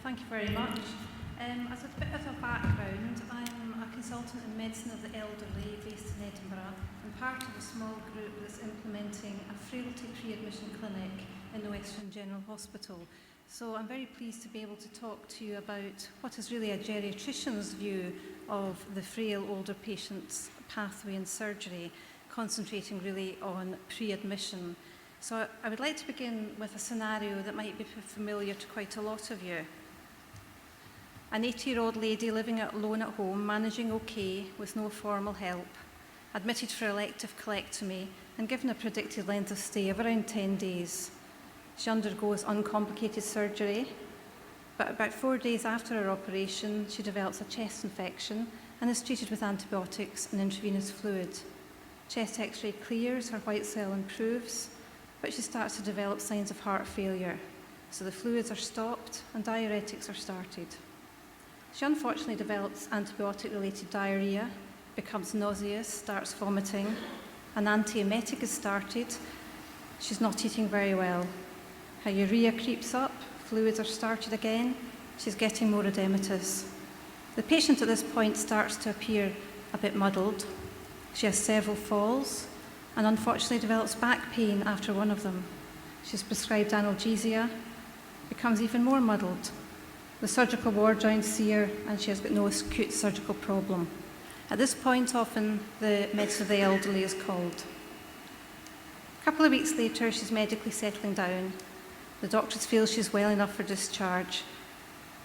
Thank you very much. As a bit of a background, I'm a consultant in medicine of the elderly based in Edinburgh and part of a small group that's implementing a frailty pre-admission clinic in the Western General Hospital. So I'm very pleased to be able to talk to you about what is really a geriatrician's view of the frail older patient's pathway in surgery, concentrating really on pre-admission. So I would like to begin with a scenario that might be familiar to quite a lot of you. An 80-year-old lady living alone at home, managing okay with no formal help, admitted for elective colectomy and given a predicted length of stay of around 10 days. She undergoes uncomplicated surgery, but about 4 days after her operation, she develops a chest infection and is treated with antibiotics and intravenous fluid. Chest x-ray clears, her white cell improves, but she starts to develop signs of heart failure. So the fluids are stopped and diuretics are started. She unfortunately develops antibiotic-related diarrhea, becomes nauseous, starts vomiting. An antiemetic is started. She's not eating very well. Her urea creeps up, fluids are started again. She's getting more edematous. The patient at this point starts to appear a bit muddled. She has several falls and unfortunately develops back pain after one of them. She's prescribed analgesia, becomes even more muddled. The surgical ward joins see her and she has got no acute surgical problem. At this point, often the medicine of the elderly is called. A couple of weeks later, she's medically settling down. The doctors feel she's well enough for discharge,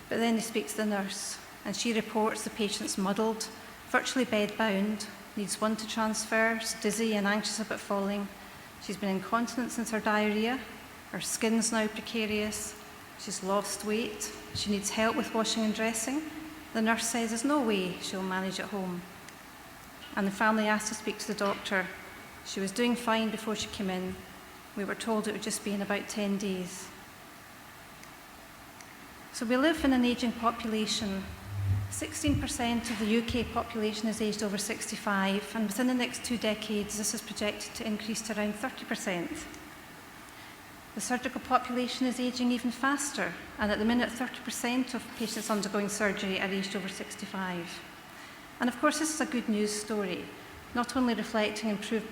but then they speak to the nurse and she reports the patient's muddled, virtually bedbound, needs one to transfer, is dizzy and anxious about falling. She's been incontinent since her diarrhea, her skin's now precarious, she's lost weight, she needs help with washing and dressing. The nurse says there's no way she'll manage at home. And the family asked to speak to the doctor. She was doing fine before she came in. We were told it would just be in about 10 days. So we live in an ageing population. 16% of the UK population is aged over 65, and within the next 2 decades, this is projected to increase to around 30%. The surgical population is aging even faster, and at the minute, 30% of patients undergoing surgery are aged over 65. And of course, this is a good news story, not only reflecting improved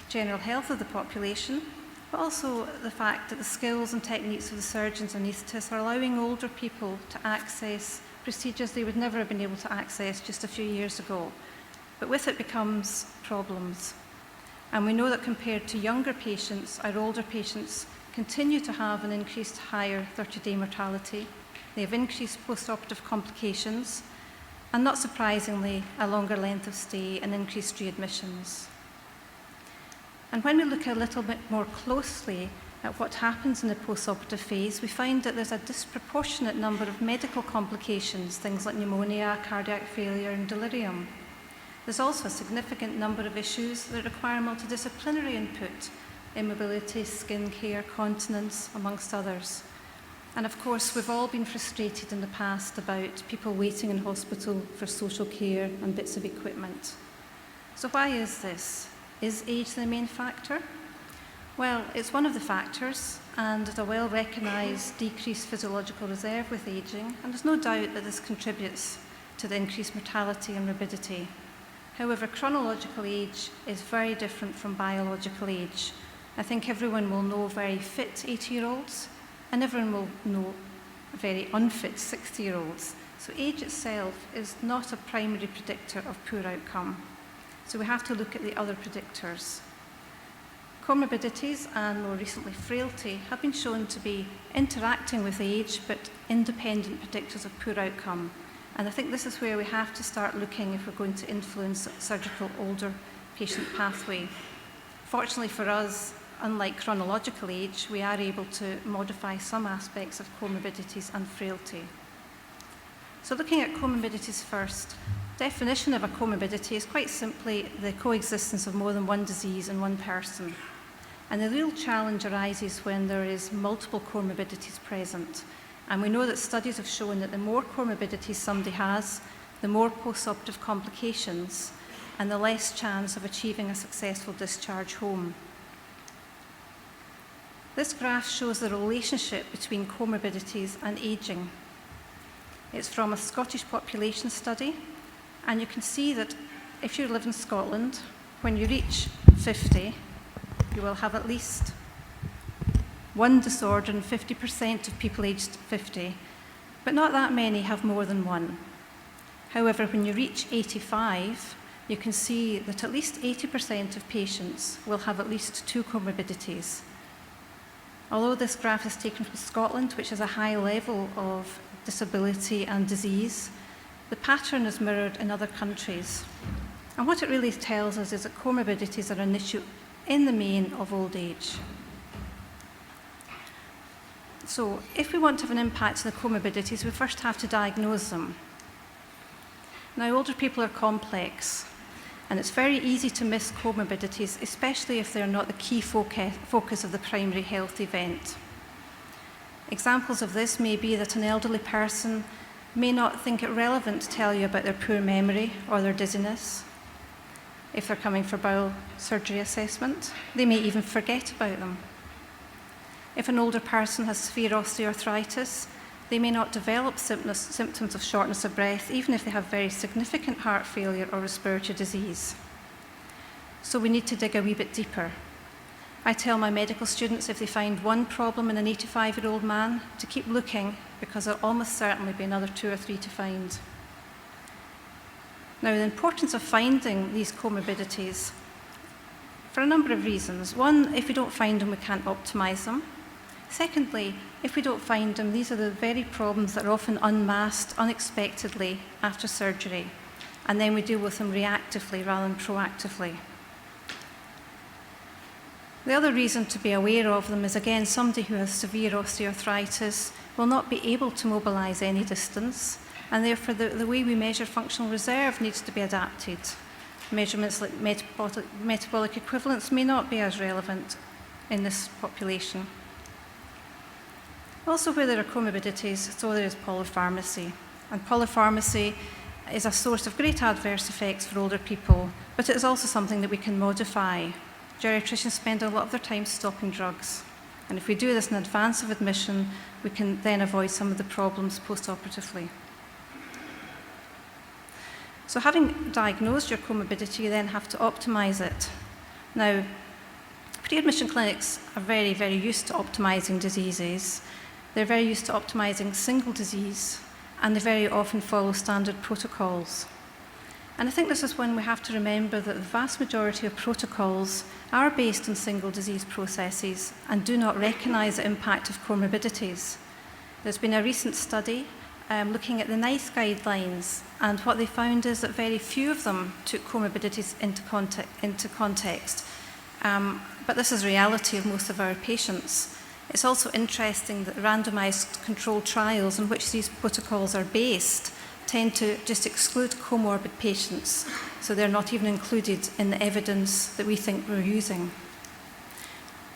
general health of the population, but also the fact that the skills and techniques of the surgeons and anaesthetists are allowing older people to access procedures they would never have been able to access just a few years ago. But with it becomes problems. And we know that compared to younger patients, our older patients continue to have an increased higher 30-day mortality. They have increased post-operative complications, and not surprisingly, a longer length of stay and increased readmissions. And when we look a little bit more closely at what happens in the post-operative phase, we find that there's a disproportionate number of medical complications, things like pneumonia, cardiac failure, and delirium. There's also a significant number of issues that require multidisciplinary input, immobility, skin care, continence, amongst others. And of course, we've all been frustrated in the past about people waiting in hospital for social care and bits of equipment. So why is this? Is age the main factor? Well, it's one of the factors, and there's a well-recognised decreased physiological reserve with ageing, and there's no doubt that this contributes to the increased mortality and morbidity. However, chronological age is very different from biological age. I think everyone will know very fit 80-year-olds, and everyone will know very unfit 60-year-olds. So age itself is not a primary predictor of poor outcome. So we have to look at the other predictors. Co-morbidities and more recently frailty have been shown to be interacting with age but independent predictors of poor outcome. And I think this is where we have to start looking if we're going to influence surgical older patient pathway. Fortunately for us, unlike chronological age, we are able to modify some aspects of comorbidities and frailty. So looking at comorbidities first, definition of a comorbidity is quite simply the coexistence of more than one disease in one person. And the real challenge arises when there is multiple comorbidities present. And we know that studies have shown that the more comorbidities somebody has, the more post-operative complications and the less chance of achieving a successful discharge home. This graph shows the relationship between comorbidities and aging. It's from a Scottish population study, and you can see that if you live in Scotland, when you reach 50, you will have at least one disorder in 50% of people aged 50, but not that many have more than one. However, when you reach 85, you can see that at least 80% of patients will have at least 2 comorbidities. Although this graph is taken from Scotland, which has a high level of disability and disease, the pattern is mirrored in other countries. And what it really tells us is that comorbidities are an issue in the main of old age. So if we want to have an impact on the comorbidities, we first have to diagnose them. Now, older people are complex, and it's very easy to miss comorbidities, especially if they're not the key focus of the primary health event. Examples of this may be that an elderly person may not think it relevant to tell you about their poor memory or their dizziness. If they're coming for bowel surgery assessment, they may even forget about them. If an older person has severe osteoarthritis, they may not develop symptoms of shortness of breath, even if they have very significant heart failure or respiratory disease. So we need to dig a wee bit deeper. I tell my medical students if they find one problem in an 85-year-old man to keep looking, because there'll almost certainly be another 2 or 3 to find. Now, the importance of finding these comorbidities, for a number of reasons. One, if we don't find them, we can't optimise them. Secondly, if we don't find them, these are the very problems that are often unmasked unexpectedly after surgery, and then we deal with them reactively rather than proactively. The other reason to be aware of them is, again, somebody who has severe osteoarthritis will not be able to mobilise any distance, and therefore the way we measure functional reserve needs to be adapted. Measurements like metabolic equivalence may not be as relevant in this population. Also, where there are comorbidities, so there is polypharmacy. And polypharmacy is a source of great adverse effects for older people, but it is also something that we can modify. Geriatricians spend a lot of their time stopping drugs. And if we do this in advance of admission, we can then avoid some of the problems post-operatively. So having diagnosed your comorbidity, you then have to optimise it. Now, pre-admission clinics are very, very used to optimising diseases. They're very used to optimising single disease, and they very often follow standard protocols. And I think this is when we have to remember that the vast majority of protocols are based on single disease processes and do not recognise the impact of comorbidities. There's been a recent study looking at the NICE guidelines, and what they found is that very few of them took comorbidities into context. But this is reality of most of our patients. It's also interesting that randomised controlled trials in which these protocols are based tend to just exclude comorbid patients, so they're not even included in the evidence that we think we're using.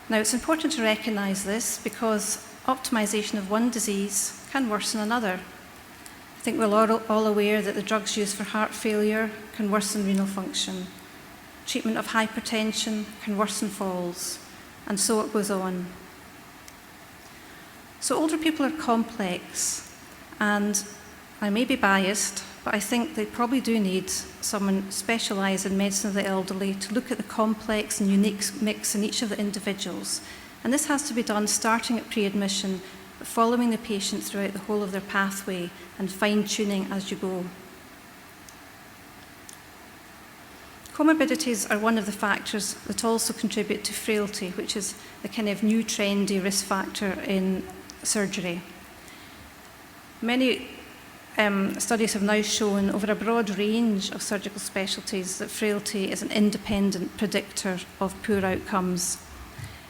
Now, it's important to recognise this because optimisation of one disease can worsen another. I think we're all aware that the drugs used for heart failure can worsen renal function. Treatment of hypertension can worsen falls, and so it goes on. So older people are complex, and I may be biased, but I think they probably do need someone specialised in medicine of the elderly to look at the complex and unique mix in each of the individuals. And this has to be done starting at pre-admission, but following the patient throughout the whole of their pathway and fine-tuning as you go. Comorbidities are one of the factors that also contribute to frailty, which is the kind of new trendy risk factor in surgery. Many studies have now shown over a broad range of surgical specialties that frailty is an independent predictor of poor outcomes.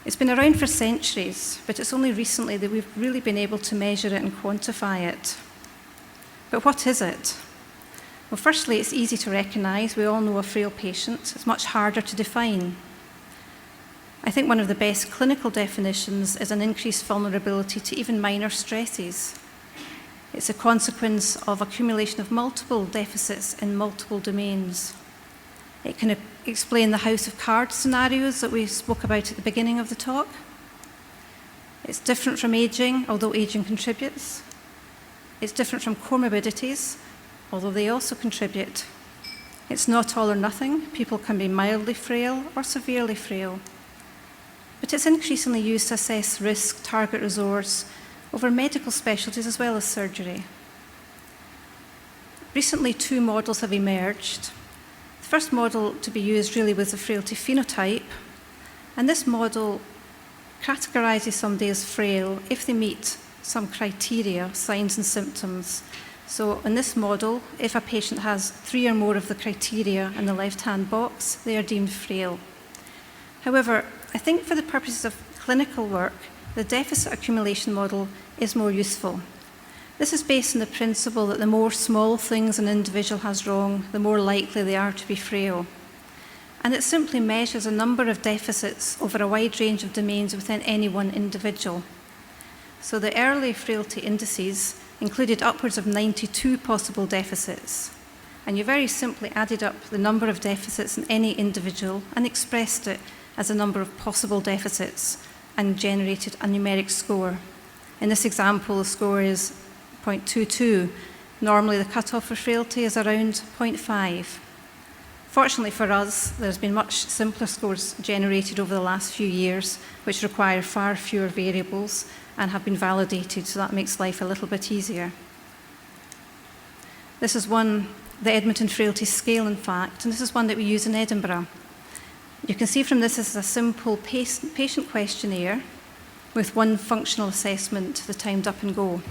It's been around for centuries, but it's only recently that we've really been able to measure it and quantify it. But what is it? Well, firstly, it's easy to recognise. We all know a frail patient. It's much harder to define. I think one of the best clinical definitions is an increased vulnerability to even minor stresses. It's a consequence of accumulation of multiple deficits in multiple domains. It can explain the house of cards scenarios that we spoke about at the beginning of the talk. It's different from ageing, although ageing contributes. It's different from comorbidities, although they also contribute. It's not all or nothing. People can be mildly frail or severely frail. But it's increasingly used to assess risk, target resource over medical specialties as well as surgery. Recently, 2 models have emerged. The first model to be used really was the frailty phenotype, and this model categorizes somebody as frail if they meet some criteria, signs and symptoms. So in this model, if a patient has 3 or more of the criteria in the left-hand box, they are deemed frail. However, I think for the purposes of clinical work, the deficit accumulation model is more useful. This is based on the principle that the more small things an individual has wrong, the more likely they are to be frail. And it simply measures a number of deficits over a wide range of domains within any one individual. So the early frailty indices included upwards of 92 possible deficits. And you very simply added up the number of deficits in any individual and expressed it as a number of possible deficits and generated a numeric score. In this example, the score is 0.22. Normally, the cutoff for frailty is around 0.5. Fortunately for us, there's been much simpler scores generated over the last few years, which require far fewer variables and have been validated, so that makes life a little bit easier. This is the Edmonton Frailty Scale, in fact, and this is one that we use in Edinburgh. You can see from this is a simple patient questionnaire with one functional assessment, the timed up and go.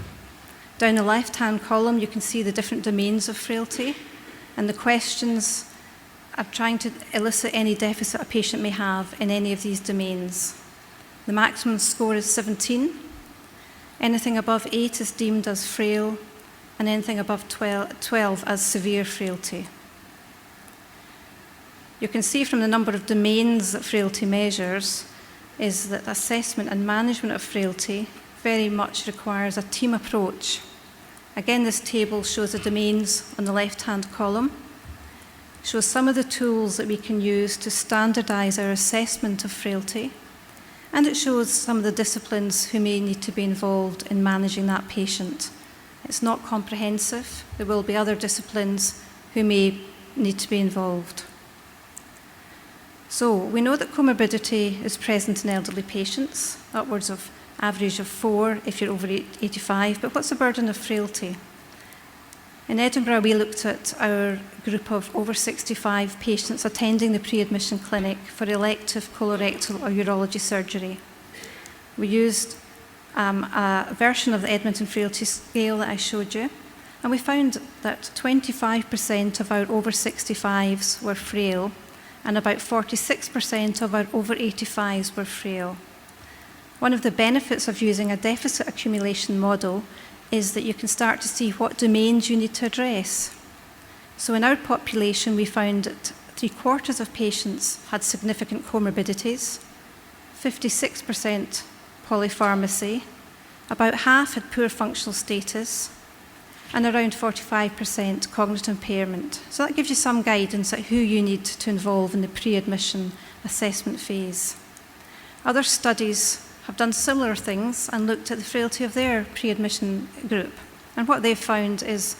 Down the left-hand column, you can see the different domains of frailty, and the questions are trying to elicit any deficit a patient may have in any of these domains. The maximum score is 17. Anything above 8 is deemed as frail, and anything above 12 as severe frailty. You can see from the number of domains that frailty measures is that assessment and management of frailty very much requires a team approach. Again, this table shows the domains on the left-hand column, shows some of the tools that we can use to standardize our assessment of frailty, and it shows some of the disciplines who may need to be involved in managing that patient. It's not comprehensive. There will be other disciplines who may need to be involved. So we know that comorbidity is present in elderly patients, upwards of average of 4 if you're over 85, but what's the burden of frailty? In Edinburgh, we looked at our group of over 65 patients attending the pre-admission clinic for elective colorectal or urology surgery. We used a version of the Edmonton Frailty Scale that I showed you, and we found that 25% of our over 65s were frail, and about 46% of our over 85s were frail. One of the benefits of using a deficit accumulation model is that you can start to see what domains you need to address. So in our population, we found that 3/4 of patients had significant comorbidities, 56% polypharmacy, about half had poor functional status, and around 45% cognitive impairment. So that gives you some guidance at who you need to involve in the pre-admission assessment phase. Other studies have done similar things and looked at the frailty of their pre-admission group. And what they've found is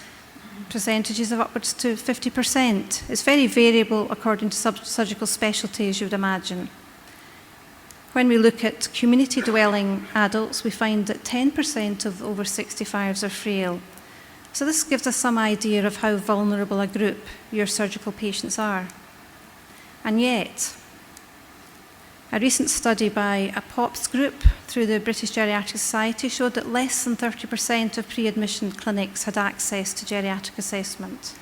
percentages of upwards to 50%. It's very variable according to surgical specialty, as you would imagine. When we look at community-dwelling adults, we find that 10% of over 65s are frail. So this gives us some idea of how vulnerable a group your surgical patients are. And yet, a recent study by a POPS group through the British Geriatric Society showed that less than 30% of pre-admission clinics had access to geriatric assessment.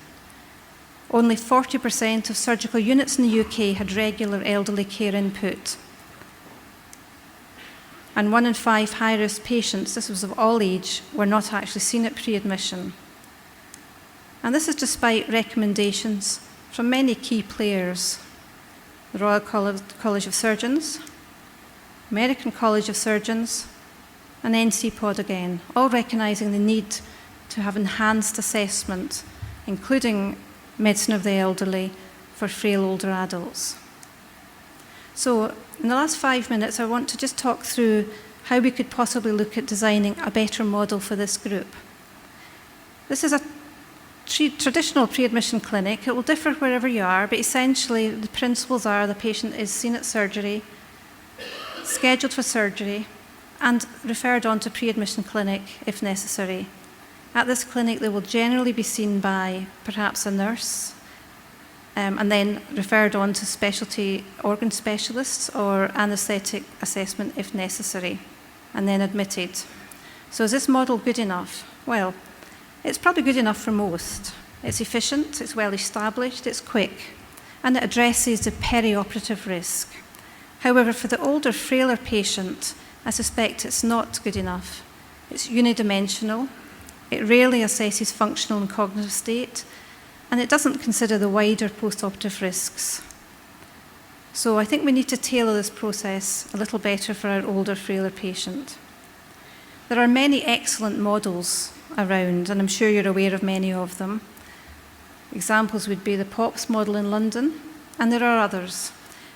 Only 40% of surgical units in the UK had regular elderly care input. And 1 in 5 high-risk patients, this was of all age, were not actually seen at pre-admission. And this is despite recommendations from many key players: the Royal College of Surgeons, American College of Surgeons, and NCPOD again, all recognising the need to have enhanced assessment, including medicine of the elderly, for frail older adults. So in the last 5 minutes, I want to just talk through how we could possibly look at designing a better model for this group. This is a traditional pre-admission clinic. It will differ wherever you are, but essentially the principles are the patient is seen at surgery, scheduled for surgery, and referred on to pre-admission clinic if necessary. At this clinic, they will generally be seen by perhaps a nurse, and then referred on to specialty organ specialists or anaesthetic assessment if necessary, and then admitted. So is this model good enough? Well, it's probably good enough for most. It's efficient, it's well established, it's quick, and it addresses the perioperative risk. However, for the older, frailer patient, I suspect it's not good enough. It's unidimensional, it rarely assesses functional and cognitive state, and it doesn't consider the wider post-operative risks. So I think we need to tailor this process a little better for our older, frailer patient. There are many excellent models around, and I'm sure you're aware of many of them. Examples would be the POPS model in London, and there are others.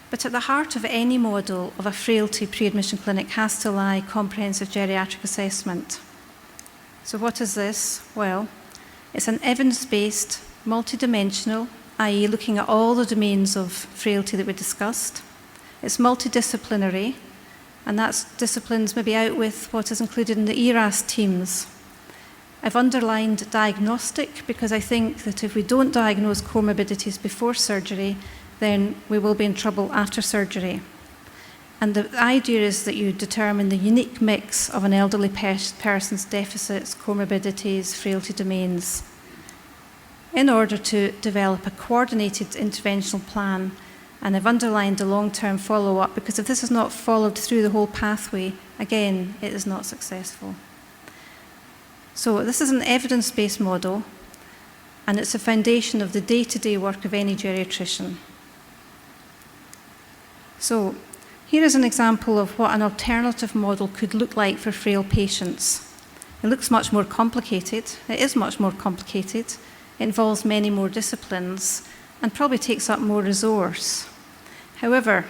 But at the heart of any model of a frailty pre-admission clinic has to lie comprehensive geriatric assessment. So what is this? Well, it's an evidence-based, multidimensional, i.e. looking at all the domains of frailty that we discussed. It's multidisciplinary, and that's disciplines maybe out with what is included in the ERAS teams. I've underlined diagnostic because I think that if we don't diagnose comorbidities before surgery, then we will be in trouble after surgery. And the idea is that you determine the unique mix of an elderly person's deficits, comorbidities, frailty domains, in order to develop a coordinated interventional plan. And I've underlined the long-term follow-up because if this is not followed through the whole pathway, again, it is not successful. So this is an evidence-based model, and it's a foundation of the day-to-day work of any geriatrician. So here is an example of what an alternative model could look like for frail patients. It looks much more complicated. It is much more complicated. It involves many more disciplines and probably takes up more resource. However,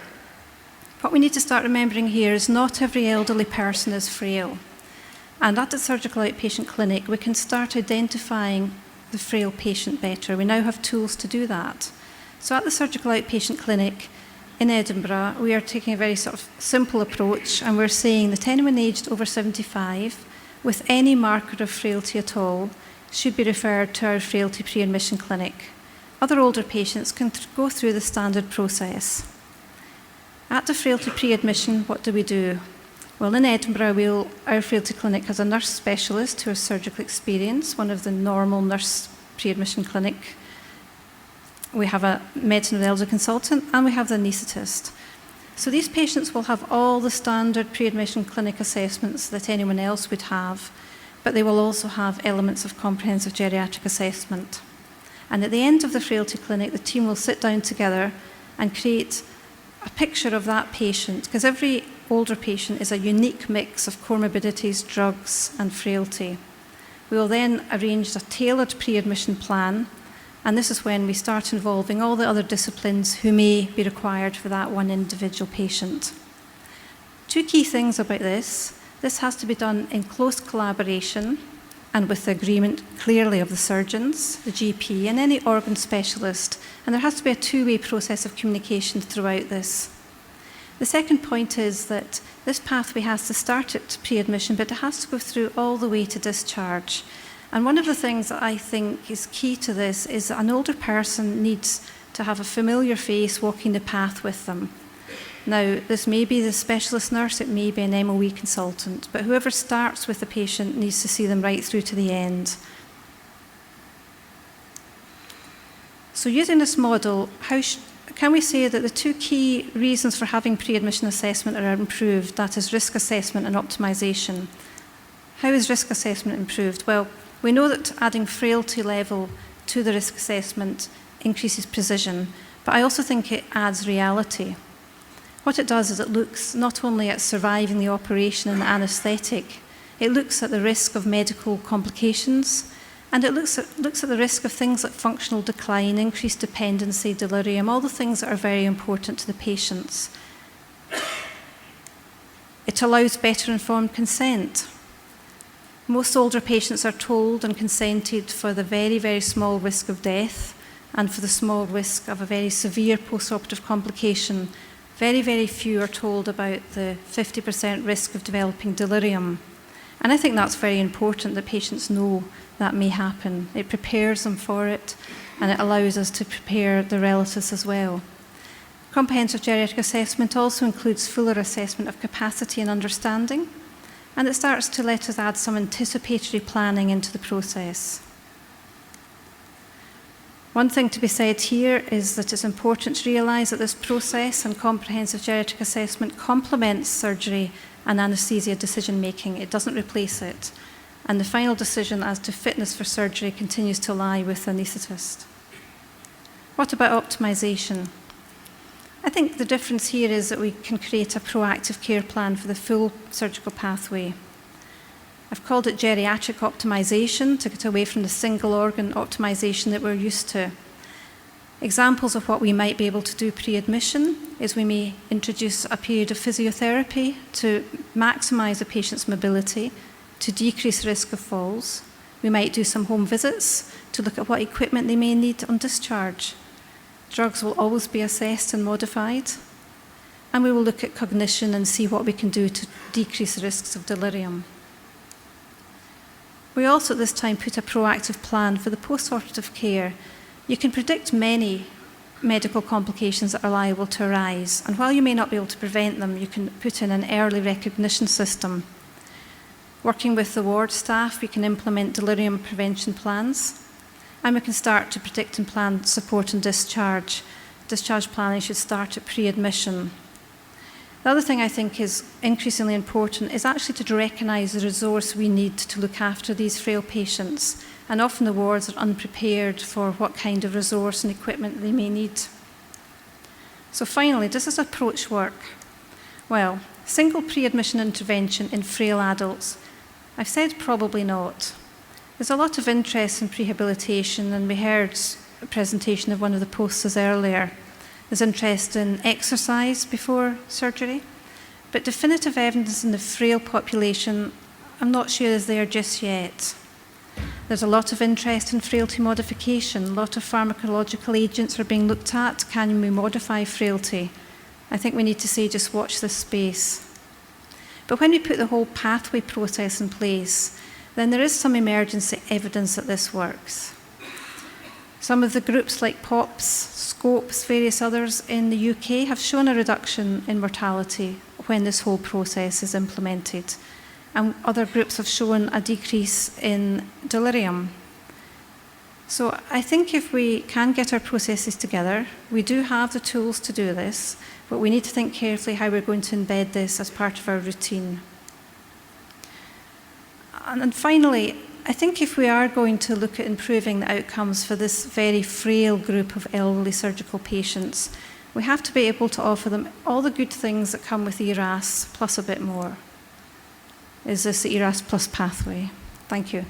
what we need to start remembering here is not every elderly person is frail. And at the surgical outpatient clinic, we can start identifying the frail patient better. We now have tools to do that. So at the surgical outpatient clinic in Edinburgh, we are taking a very sort of simple approach, and we're saying that anyone aged over 75 with any marker of frailty at all should be referred to our frailty pre-admission clinic. Other older patients can go through the standard process. At the frailty pre-admission, what do? Well, in Edinburgh, our frailty clinic has a nurse specialist who has surgical experience, one of the normal nurse pre-admission clinic. We have a medicine of the elder consultant, and we have the anaesthetist. So these patients will have all the standard pre-admission clinic assessments that anyone else would have, but they will also have elements of comprehensive geriatric assessment. And at the end of the frailty clinic, the team will sit down together and create a picture of that patient, because every older patient is a unique mix of comorbidities, drugs, and frailty. We will then arrange a tailored pre-admission plan, and this is when we start involving all the other disciplines who may be required for that one individual patient. Two key things about this. This has to be done in close collaboration and with the agreement clearly of the surgeons, the GP, and any organ specialist, and there has to be a two-way process of communication throughout this. The second point is that this pathway has to start at pre-admission, but it has to go through all the way to discharge. And one of the things that I think is key to this is that an older person needs to have a familiar face walking the path with them. Now, this may be the specialist nurse, it may be an MOE consultant, but whoever starts with the patient needs to see them right through to the end. So using this model, can we say that the two key reasons for having pre-admission assessment are improved, that is risk assessment and optimisation? How is risk assessment improved? Well, we know that adding frailty level to the risk assessment increases precision, but I also think it adds reality. What it does is it looks not only at surviving the operation and the anaesthetic, it looks at the risk of medical complications, and it looks at the risk of things like functional decline, increased dependency, delirium, all the things that are very important to the patients. It allows better informed consent. Most older patients are told and consented for the very, very small risk of death and for the small risk of a very severe post-operative complication. Very, very few are told about the 50% risk of developing delirium. And I think that's very important that patients know that may happen. It prepares them for it, and it allows us to prepare the relatives as well. Comprehensive geriatric assessment also includes fuller assessment of capacity and understanding, and it starts to let us add some anticipatory planning into the process. One thing to be said here is that it's important to realise that this process and comprehensive geriatric assessment complements surgery and anaesthesia decision-making. It doesn't replace it. And the final decision as to fitness for surgery continues to lie with the anaesthetist. What about optimisation? I think the difference here is that we can create a proactive care plan for the full surgical pathway. I've called it geriatric optimisation to get away from the single organ optimisation that we're used to. Examples of what we might be able to do pre-admission is we may introduce a period of physiotherapy to maximise a patient's mobility, to decrease risk of falls. We might do some home visits to look at what equipment they may need on discharge. Drugs will always be assessed and modified. And we will look at cognition and see what we can do to decrease risks of delirium. We also at this time put a proactive plan for the post-operative care. You can predict many medical complications that are liable to arise, and while you may not be able to prevent them, you can put in an early recognition system. Working with the ward staff, we can implement delirium prevention plans, and we can start to predict and plan support and discharge. Discharge planning should start at pre-admission. The other thing I think is increasingly important is actually to recognise the resource we need to look after these frail patients. And often the wards are unprepared for what kind of resource and equipment they may need. So finally, does this approach work? Well, single pre-admission intervention in frail adults, I've said probably not. There's a lot of interest in prehabilitation, and we heard a presentation of one of the posters earlier. There's interest in exercise before surgery, but definitive evidence in the frail population, I'm not sure is there just yet. There's a lot of interest in frailty modification. A lot of pharmacological agents are being looked at. Can we modify frailty? I think we need to say just watch this space. But when we put the whole pathway process in place, then there is some emergency evidence that this works. Some of the groups like POPs, Scopes, various others in the UK have shown a reduction in mortality when this whole process is implemented. And other groups have shown a decrease in delirium. So I think if we can get our processes together, we do have the tools to do this, but we need to think carefully how we're going to embed this as part of our routine. And finally, I think if we are going to look at improving the outcomes for this very frail group of elderly surgical patients, we have to be able to offer them all the good things that come with ERAS, plus a bit more. Is this the ERAS plus pathway? Thank you.